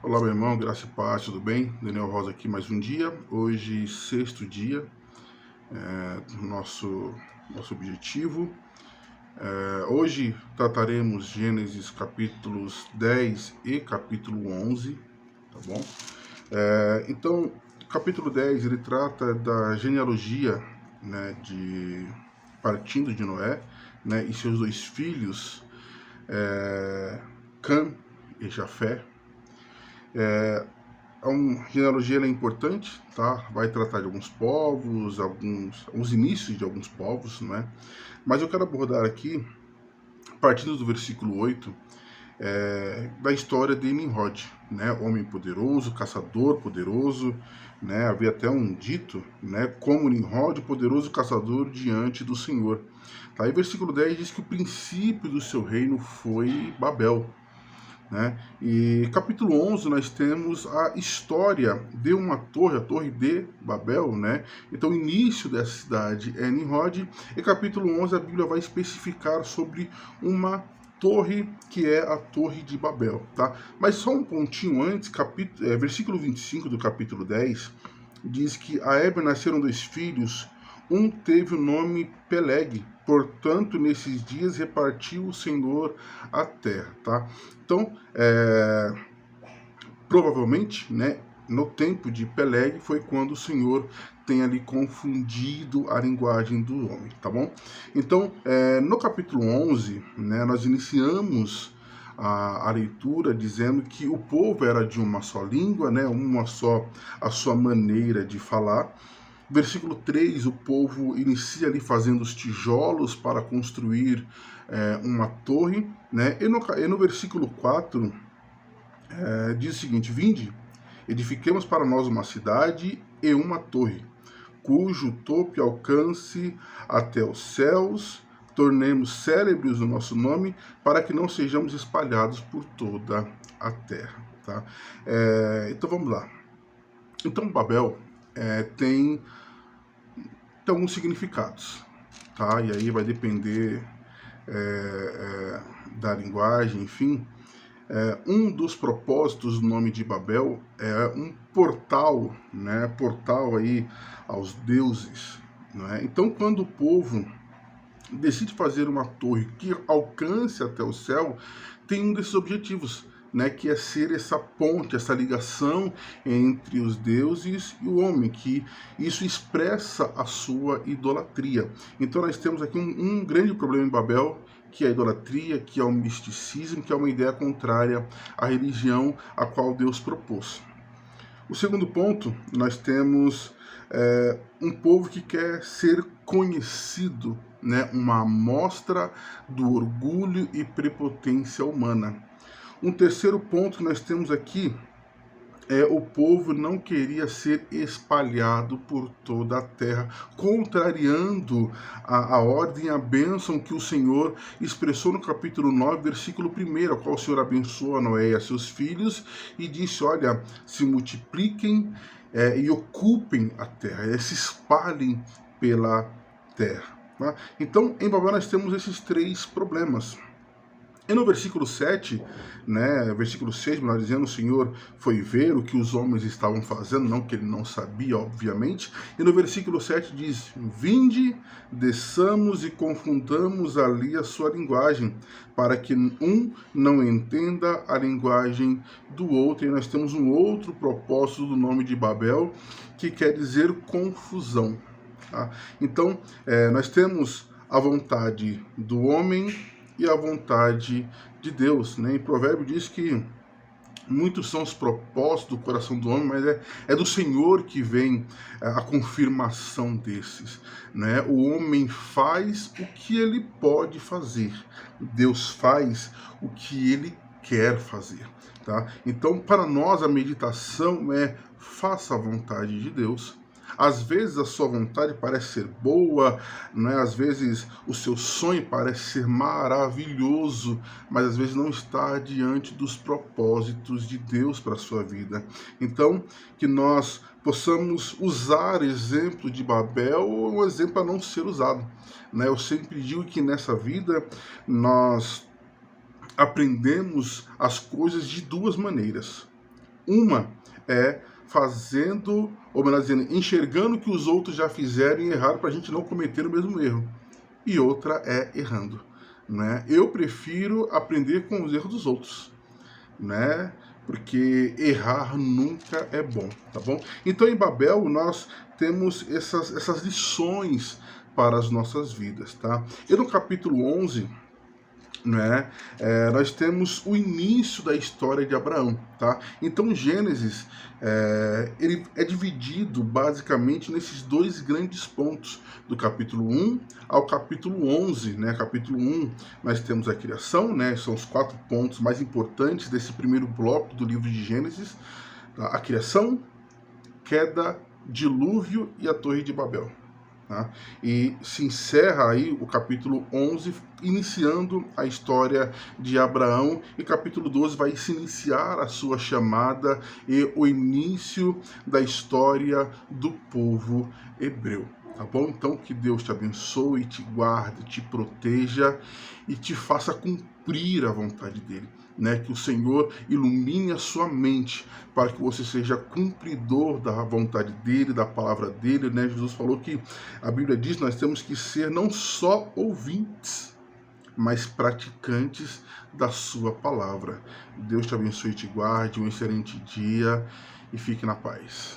Olá, meu irmão, graça e paz, tudo bem? Daniel Rosa aqui mais um dia, hoje sexto dia, nosso objetivo. Hoje trataremos Gênesis capítulos 10 e capítulo 11, tá bom? Então, capítulo 10 ele trata da genealogia, né, partindo de Noé, né, e seus dois filhos, Cã e Jafé. A genealogia é importante, tá? Vai tratar de alguns povos, alguns inícios de alguns povos, não é? Mas eu quero abordar aqui, partindo do versículo 8, da história de Nimrod, né? Homem poderoso, caçador poderoso, né? Havia até um dito, né? Como Nimrod, poderoso caçador diante do Senhor. Tá? E versículo 10 diz que o princípio do seu reino foi Babel, né? E capítulo 11 nós temos a história de uma torre, a Torre de Babel, né? Então o início dessa cidade é Nimrod, e capítulo 11 a Bíblia vai especificar sobre uma torre que é a Torre de Babel, tá? Mas só um pontinho antes, versículo 25 do capítulo 10 diz que a Eber nasceram dois filhos, um teve o nome Peleg, portanto, nesses dias repartiu o Senhor a terra, tá? Então, provavelmente, né, no tempo de Peleg foi quando o Senhor tem ali confundido a linguagem do homem, tá bom? Então, no capítulo 11, né, nós iniciamos a leitura dizendo que o povo era de uma só língua, né, a sua maneira de falar. Versículo 3, o povo inicia ali fazendo os tijolos para construir uma torre, né? E no versículo 4, diz o seguinte: Vinde, edifiquemos para nós uma cidade e uma torre, cujo topo alcance até os céus, tornemos célebres o nosso nome, para que não sejamos espalhados por toda a terra. Tá? Então vamos lá. Então Babel tem alguns significados, tá? E aí vai depender da linguagem, enfim. Um dos propósitos do nome de Babel é um portal, né? Portal aí aos deuses, né? Então, quando o povo decide fazer uma torre que alcance até o céu, tem um desses objetivos, né, que é ser essa ponte, essa ligação entre os deuses e o homem, que isso expressa a sua idolatria. Então nós temos aqui um grande problema em Babel, que é a idolatria, que é o misticismo, que é uma ideia contrária à religião a qual Deus propôs. O segundo ponto, nós temos um povo que quer ser conhecido, né? Uma amostra do orgulho e prepotência humana. Um terceiro ponto que nós temos aqui é o povo não queria ser espalhado por toda a terra, contrariando a ordem e a bênção que o Senhor expressou no capítulo 9, versículo 1, ao qual o Senhor abençoa Noé e a seus filhos e disse, olha, se multipliquem e ocupem a terra, se espalhem pela terra. Tá? Então, em Babel nós temos esses três problemas. E no versículo 7, né, versículo 6, melhor dizendo, o Senhor foi ver o que os homens estavam fazendo, não que ele não sabia, obviamente. E no versículo 7 diz, vinde, desçamos e confundamos ali a sua linguagem, para que um não entenda a linguagem do outro. E nós temos um outro propósito do nome de Babel, que quer dizer confusão. Tá? Então, nós temos a vontade do homem e a vontade de Deus, né? Em Provérbio diz que muitos são os propósitos do coração do homem, mas é do Senhor que vem a confirmação desses, né? O homem faz o que ele pode fazer, Deus faz o que ele quer fazer, tá? Então, para nós, a meditação é faça a vontade de Deus. Às vezes a sua vontade parece ser boa, né? Às vezes o seu sonho parece ser maravilhoso, mas às vezes não está diante dos propósitos de Deus para a sua vida. Então, que nós possamos usar exemplo de Babel ou um exemplo a não ser usado, né? Eu sempre digo que nessa vida nós aprendemos as coisas de duas maneiras. Uma é fazendo, ou melhor dizendo, enxergando o que os outros já fizeram e erraram para a gente não cometer o mesmo erro. E outra é errando. Né? Eu prefiro aprender com os erros dos outros, né? Porque errar nunca é bom, tá bom? Então em Babel nós temos essas lições para as nossas vidas, tá? E no capítulo 11, né, nós temos o início da história de Abraão, tá? Então Gênesis ele é dividido basicamente nesses dois grandes pontos, do capítulo 1 ao capítulo 11, né? Capítulo 1 nós temos a criação, né? São os 4 pontos mais importantes desse primeiro bloco do livro de Gênesis, tá? A criação, queda, dilúvio e a Torre de Babel. Tá? E se encerra aí o capítulo 11, iniciando a história de Abraão, e capítulo 12 vai se iniciar a sua chamada e o início da história do povo hebreu. Tá bom? Então que Deus te abençoe, te guarde, te proteja e te faça cumprir a vontade dele. Né, que o Senhor ilumine a sua mente para que você seja cumpridor da vontade dele, da palavra dele. Né? Jesus falou que a Bíblia diz que nós temos que ser não só ouvintes, mas praticantes da sua palavra. Deus te abençoe e te guarde, um excelente dia e fique na paz.